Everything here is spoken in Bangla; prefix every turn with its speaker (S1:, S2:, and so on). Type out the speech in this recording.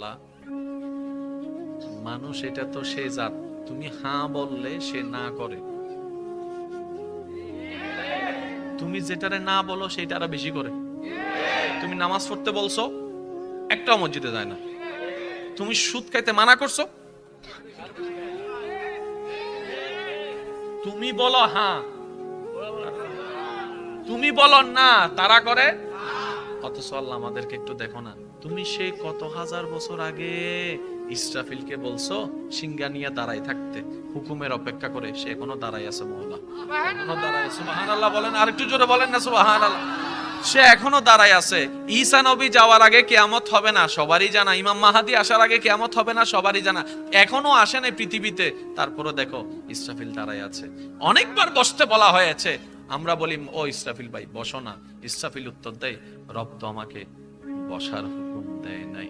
S1: আল্লাহ, মানুষ এটা তো সে জাত, তুমি হ্যাঁ বললে সে না করে, তুমি যেটারে না বলো সেটা আরো বেশি করে। তুমি নামাজ পড়তে বলছো, একটাও মসজিদে যায় না। তুমি সুদ খাইতে মানা করছো, তুমি বলো হ্যাঁ, তুমি বলো না, তারা করে। অথচ আল্লাহ আমাদেরকে একটু দেখো না, তুমি সেই কত হাজার বছর আগে ইসরাফিলকে বলছো সিংহা নিয়ে দাঁড়াই থাকতে, হুকুমের অপেক্ষা করে, সে এখনো দাঁড়াই আছে। মওলা এখনো দাঁড়াই আছে। সুবহানাল্লাহ বলেন, আর একটু জোরে বলেন না সুবহানাল্লাহ। সে এখনো দাঁড়াই আছে। ঈসা নবী যাওয়ার আগে কিয়ামত হবে না, সবারই জানা। ইমাম মাহাদি আসার আগে কিয়ামত হবে না, সবারই জানা। এখনো আসে নাই পৃথিবীতে, তারপরে দেখো ইসরাফিল দাঁড়াই আছে। অনেকবার বসতে বলা হয়েছে, আমরা বলি ও ইসরাফিল ভাই বসো না। ইসরাফিল উত্তর দেয়, রব তো আমাকে বসার হুকুম দেয় নাই।